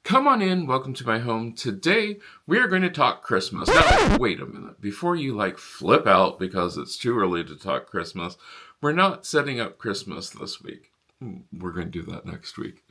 Come on in, welcome to my home. Today, we are going to talk Christmas. Now, wait a minute. Before you flip out because it's too early to talk Christmas, we're not setting up Christmas this week. We're going to do that next week.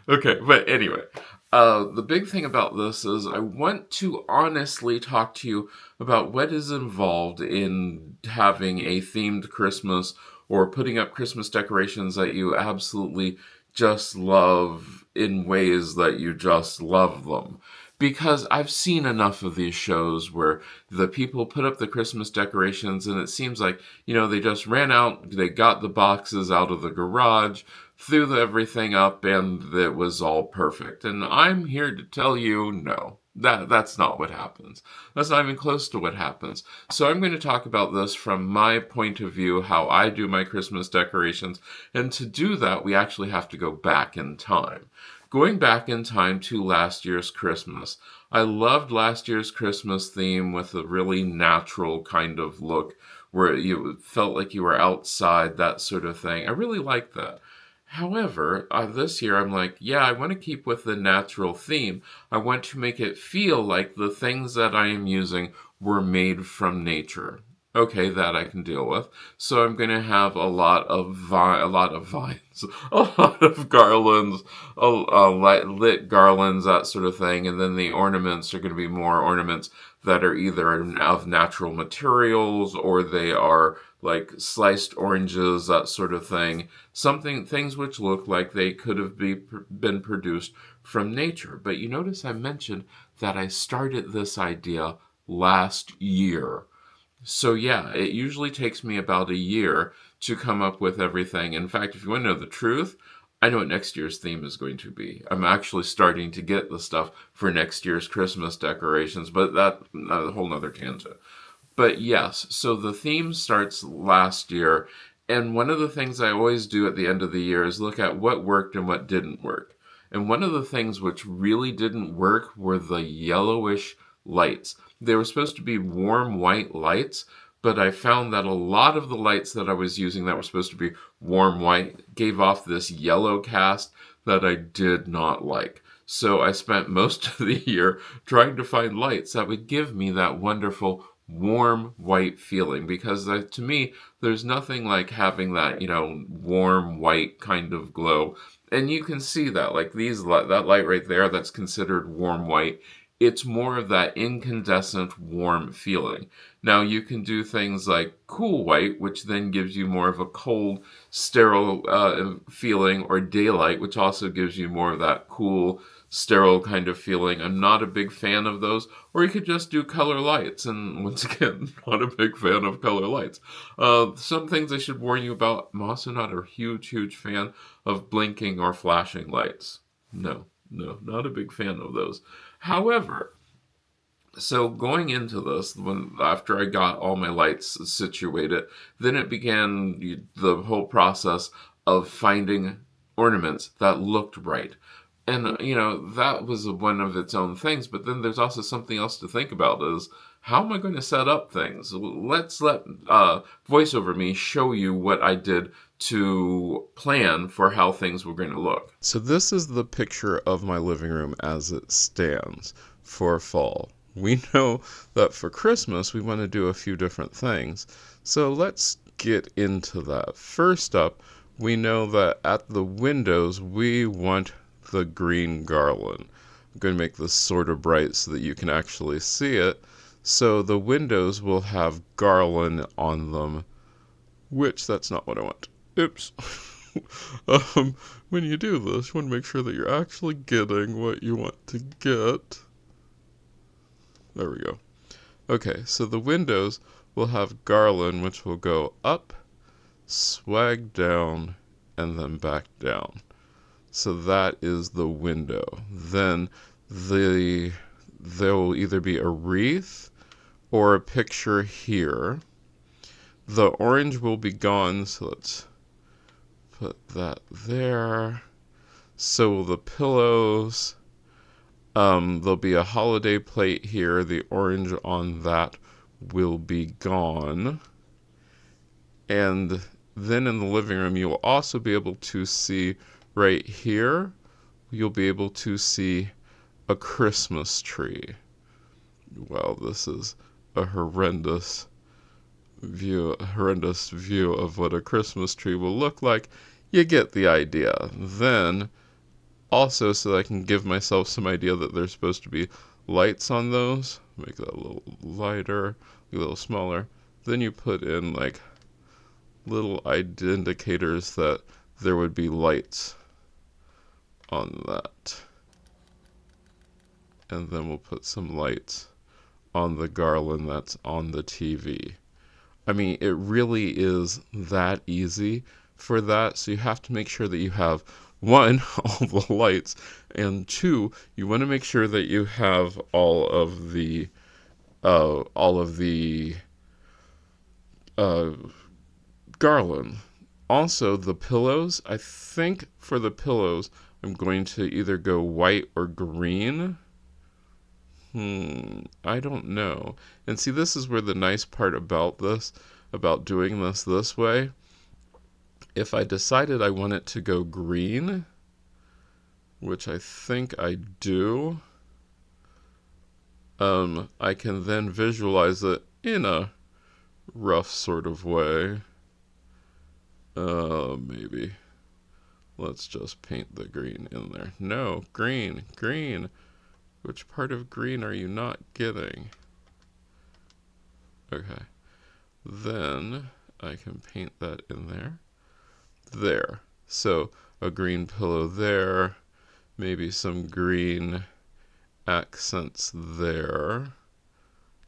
Okay. But anyway, the big thing about this is I want to honestly talk to you about what is involved in having a themed Christmas or putting up Christmas decorations that you absolutely just love in ways that you just love them. Because I've seen enough of these shows where the people put up the Christmas decorations and it seems like, they just ran out, they got the boxes out of the garage, threw everything up, and it was all perfect. And I'm here to tell you, no. That's not what happens. That's not even close to what happens. So I'm going to talk about this from my point of view, how I do my Christmas decorations. And to do that, we actually have to go back in time. Going back in time to last year's Christmas. I loved last year's Christmas theme with a really natural kind of look where you felt like you were outside, that sort of thing. I really liked that. However, this year I'm like, I want to keep with the natural theme. I want to make it feel like the things that I am using were made from nature. Okay, that I can deal with. So I'm going to have a lot of vines, a lot of garlands, lit garlands, that sort of thing. And then the ornaments are going to be more ornaments that are either of natural materials or they are like sliced oranges, that sort of thing. Things which look like they could have been produced from nature. But you notice I mentioned that I started this idea last year. So it usually takes me about a year to come up with everything. In fact, if you want to know the truth, I know what next year's theme is going to be. I'm actually starting to get the stuff for next year's Christmas decorations, but that's a whole nother tangent. But yes, so the theme starts last year, and one of the things I always do at the end of the year is look at what worked and what didn't work. And one of the things which really didn't work were the yellowish lights. They were supposed to be warm white lights, but I found that a lot of the lights that I was using that were supposed to be warm white gave off this yellow cast that I did not like. So I spent most of the year trying to find lights that would give me that wonderful warm white feeling, because to me, there's nothing like having that, warm white kind of glow. And you can see that, like that light right there, that's considered warm white. It's more of that incandescent, warm feeling. Now, you can do things like cool white, which then gives you more of a cold, sterile feeling, or daylight, which also gives you more of that cool, sterile kind of feeling. I'm not a big fan of those. Or you could just do color lights, and once again, not a big fan of color lights. Some things I should warn you about, I'm also not a huge fan of blinking or flashing lights. No, not a big fan of those. However, so going into this, after I got all my lights situated, then it began the whole process of finding ornaments that looked right. And, that was one of its own things. But then there's also something else to think about is, how am I going to set up things? Let's let VoiceOver Me show you what I did to plan for how things were going to look. So this is the picture of my living room as it stands for fall. We know that for Christmas we want to do a few different things. So let's get into that. First up, we know that at the windows we want the green garland. I'm going to make this sort of bright so that you can actually see it. So the windows will have garland on them, which that's not what I want. Oops. When you do this, you want to make sure that you're actually getting what you want to get. There we go. Okay, so the windows will have garland, which will go up, swag down, and then back down. So that is the window. Then there will either be a wreath or a picture here. The orange will be gone, so let's put that there. So will the pillows. There'll be a holiday plate here. The orange on that will be gone. And then in the living room, you'll also be able to see right here, you'll be able to see a Christmas tree. Well, this is a horrendous view of what a Christmas tree will look like. You get the idea. Then, also, so that I can give myself some idea that there's supposed to be lights on those, make that a little lighter, a little smaller. Then you put in like little indicators that there would be lights on that. And then we'll put some lights on the garland that's on the TV. I mean, it really is that easy for that. So you have to make sure that you have, one, all the lights, and two, you want to make sure that you have all of the garland. Also, the pillows. I think for the pillows, I'm going to either go white or green. I don't know. And see, this is where the nice part about doing this way, if I decided I want it to go green, which I think I do, I can then visualize it in a rough sort of way. Maybe. Let's just paint the green in there. No, green. Which part of green are you not getting? Okay. Then I can paint that in there. There. So a green pillow there. Maybe some green accents there.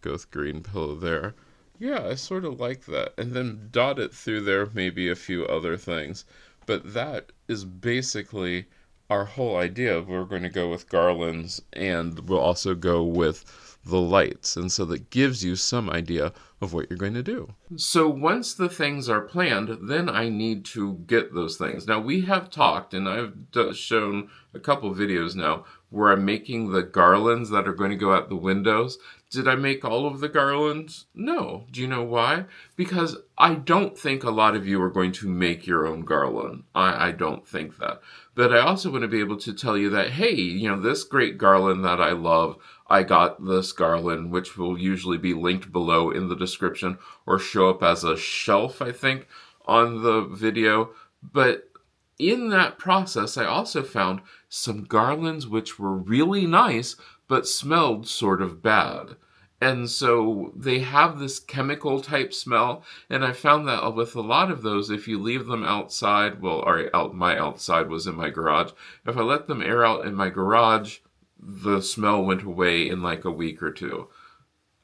Go with green pillow there. Yeah, I sort of like that. And then dot it through there, maybe a few other things. But that is basically our whole idea. We're going to go with garlands, and we'll also go with the lights. And so that gives you some idea of what you're going to do. So once the things are planned, then I need to get those things. Now, we have talked, and I've shown a couple videos now, where I'm making the garlands that are going to go out the windows. Did I make all of the garlands? No. Do you know why? Because I don't think a lot of you are going to make your own garland. I don't think that. But I also want to be able to tell you that, hey, this great garland that I love, I got this garland, which will usually be linked below in the description or show up as a shelf, I think, on the video. But in that process, I also found some garlands which were really nice, but smelled sort of bad. And so they have this chemical type smell, and I found that with a lot of those, if you leave them outside, my outside was in my garage. If I let them air out in my garage, the smell went away in like a week or two.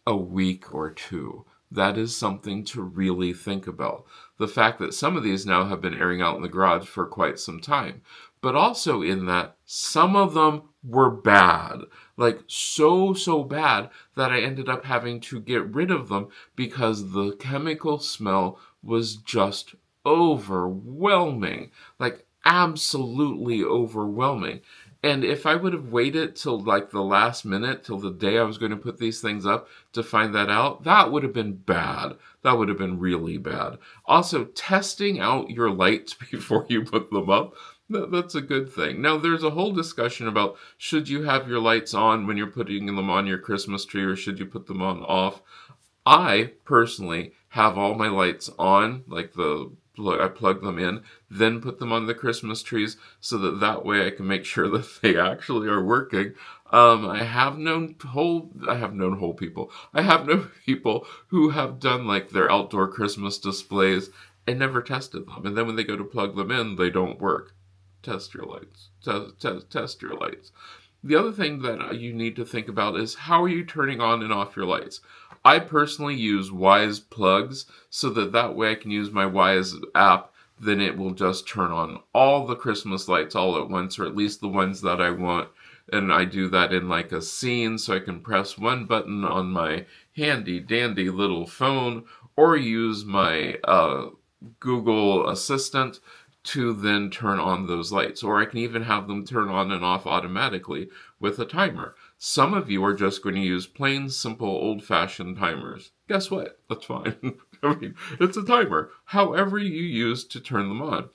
A week or two. That is something to really think about. The fact that some of these now have been airing out in the garage for quite some time. But also in that, some of them were bad. Like so bad that I ended up having to get rid of them because the chemical smell was just overwhelming. Like absolutely overwhelming. And if I would have waited till like the last minute, till the day I was going to put these things up to find that out, that would have been bad. That would have been really bad. Also, testing out your lights before you put them up, that's a good thing. Now, there's a whole discussion about should you have your lights on when you're putting them on your Christmas tree or should you put them on off? I personally have all my lights on, like I plug them in, then put them on the Christmas trees so that way I can make sure that they actually are working. I have known people. I have known people who have done like their outdoor Christmas displays and never tested them. And then when they go to plug them in, they don't work. Test your lights. Test your lights. The other thing that you need to think about is how are you turning on and off your lights? I personally use Wise plugs so that way I can use my Wise app. Then it will just turn on all the Christmas lights all at once, or at least the ones that I want. And I do that in like a scene, so I can press one button on my handy dandy little phone or use my Google Assistant to then turn on those lights. Or I can even have them turn on and off automatically with a timer. Some of you are just going to use plain, simple, old-fashioned timers. Guess what? That's fine. I mean, it's a timer. However you use to turn them on.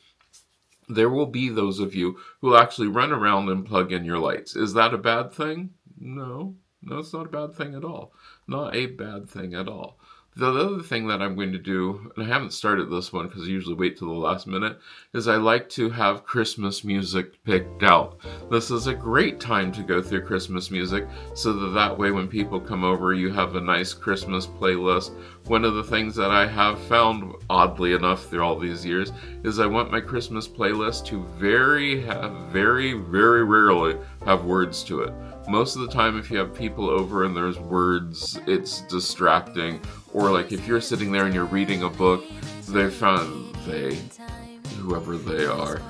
there will be those of you who will actually run around and plug in your lights. Is that a bad thing? No. No, it's not a bad thing at all. Not a bad thing at all. The other thing that I'm going to do, and I haven't started this one because I usually wait till the last minute, is I like to have Christmas music picked out. This is a great time to go through Christmas music so that way when people come over, you have a nice Christmas playlist. One of the things that I have found, oddly enough, through all these years, is I want my Christmas playlist to very, very rarely have words to it. Most of the time, if you have people over and there's words, it's distracting. Or like if you're sitting there and you're reading a book, whoever they are,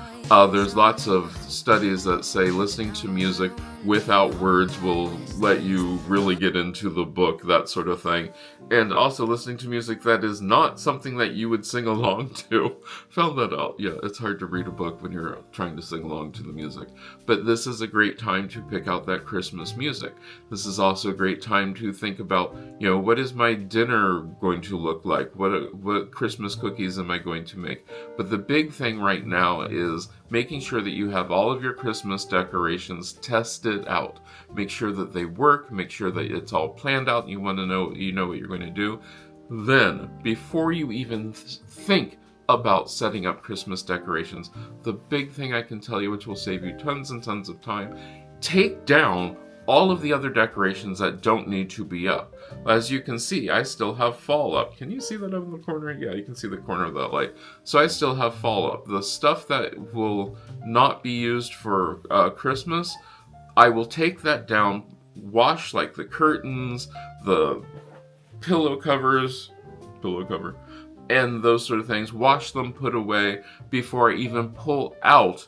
there's lots of studies that say listening to music without words will let you really get into the book, that sort of thing. And also listening to music that is not something that you would sing along to. Found that out. Yeah, it's hard to read a book when you're trying to sing along to the music. But this is a great time to pick out that Christmas music. This is also a great time to think about, what is my dinner going to look like? What Christmas cookies am I going to make? But the big thing right now is making sure that you have all of your Christmas decorations tested out. Make sure that they work, make sure that it's all planned out, you know what you're going to do. Then, before you even think about setting up Christmas decorations, the big thing I can tell you, which will save you tons and tons of time, take down all of the other decorations that don't need to be up. As you can see, I still have fall up. Can you see that up in the corner? Yeah, you can see the corner of that light. So I still have fall up. The stuff that will not be used for Christmas, I will take that down, wash like the curtains, the pillow cover, and those sort of things. Wash them, put away before I even pull out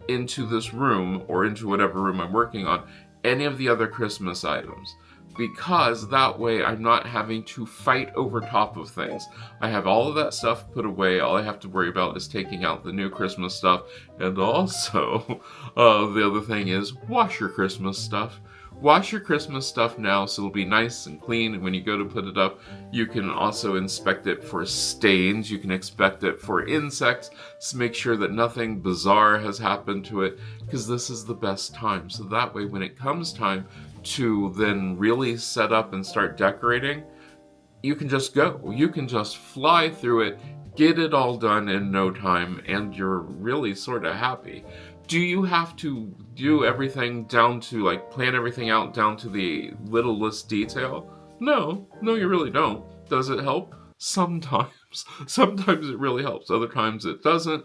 into this room or into whatever room I'm working on any of the other Christmas items. Because that way I'm not having to fight over top of things. I have all of that stuff put away. All I have to worry about is taking out the new Christmas stuff. And also, the other thing is wash your Christmas stuff. Wash your Christmas stuff now so it'll be nice and clean. And when you go to put it up, you can also inspect it for stains. You can inspect it for insects. So make sure that nothing bizarre has happened to it, because this is the best time. So that way when it comes time to then really set up and start decorating, you can just go. You can just fly through it, get it all done in no time, and you're really sort of happy. Do you have to do everything down to, plan everything out down to the littlest detail? No, you really don't. Does it help? Sometimes. Sometimes it really helps. Other times it doesn't.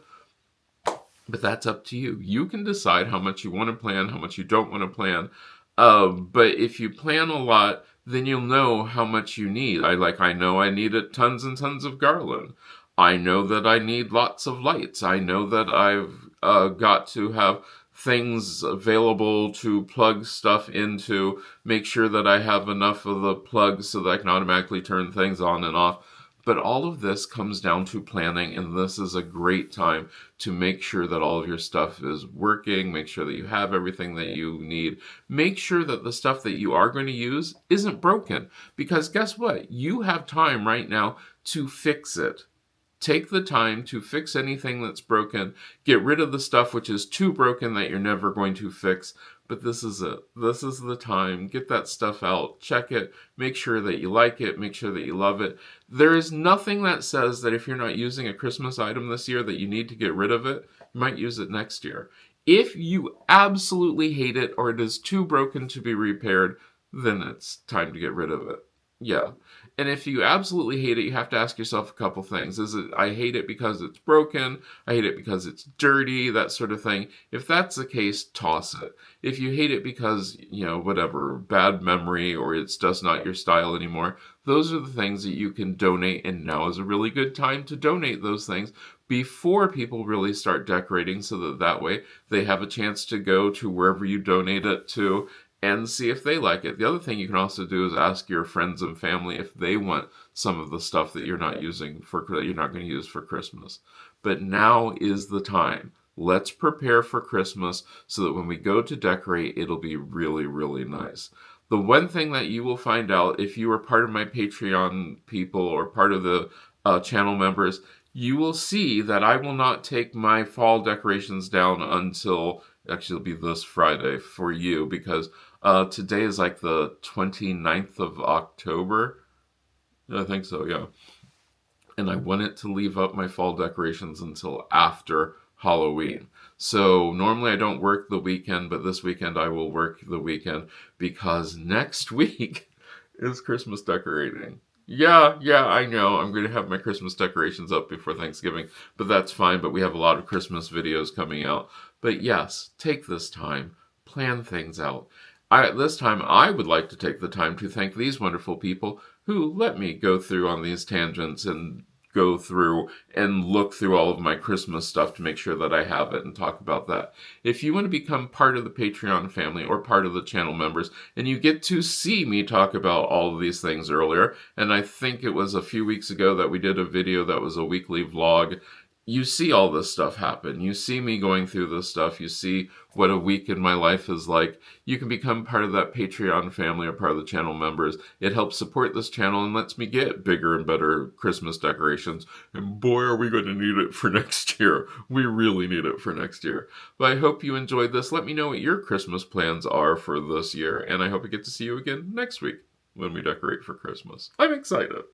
But that's up to you. You can decide how much you want to plan, how much you don't want to plan. But if you plan a lot, then you'll know how much you need. I know I need tons and tons of garland. I know that I need lots of lights. I know that I've got to have things available to plug stuff into, make sure that I have enough of the plugs so that I can automatically turn things on and off. But all of this comes down to planning, and this is a great time to make sure that all of your stuff is working, make sure that you have everything that you need. Make sure that the stuff that you are going to use isn't broken, because guess what? You have time right now to fix it. Take the time to fix anything that's broken. Get rid of the stuff which is too broken that you're never going to fix. But this is it. This is the time. Get that stuff out. Check it. Make sure that you like it. Make sure that you love it. There is nothing that says that if you're not using a Christmas item this year that you need to get rid of it. You might use it next year. If you absolutely hate it or it is too broken to be repaired, then it's time to get rid of it. Yeah. And if you absolutely hate it, you have to ask yourself a couple things. Is it, I hate it because it's broken? I hate it because it's dirty, that sort of thing. If that's the case, toss it. If you hate it because, whatever, bad memory or it's just not your style anymore, those are the things that you can donate. And now is a really good time to donate those things before people really start decorating, so that way they have a chance to go to wherever you donate it to and see if they like it. The other thing you can also do is ask your friends and family if they want some of the stuff that you're not going to use for Christmas. But now is the time. Let's prepare for Christmas so that when we go to decorate, it'll be really, really nice. The one thing that you will find out if you are part of my Patreon people or part of the channel members, you will see that I will not take my fall decorations down until, actually it'll be this Friday for you, because today is like the 29th of October. I think so, yeah. And I wanted to leave up my fall decorations until after Halloween. So normally I don't work the weekend, but this weekend I will work the weekend because next week is Christmas decorating. Yeah, I know. I'm going to have my Christmas decorations up before Thanksgiving, but that's fine. But we have a lot of Christmas videos coming out. But yes, take this time, plan things out. This time, I would like to take the time to thank these wonderful people who let me go through on these tangents and go through and look through all of my Christmas stuff to make sure that I have it and talk about that. If you want to become part of the Patreon family or part of the channel members, and you get to see me talk about all of these things earlier, and I think it was a few weeks ago that we did a video that was a weekly vlog. You see all this stuff happen. You see me going through this stuff. You see what a week in my life is like. You can become part of that Patreon family or part of the channel members. It helps support this channel and lets me get bigger and better Christmas decorations. And boy, are we going to need it for next year. We really need it for next year. But I hope you enjoyed this. Let me know what your Christmas plans are for this year. And I hope I get to see you again next week when we decorate for Christmas. I'm excited.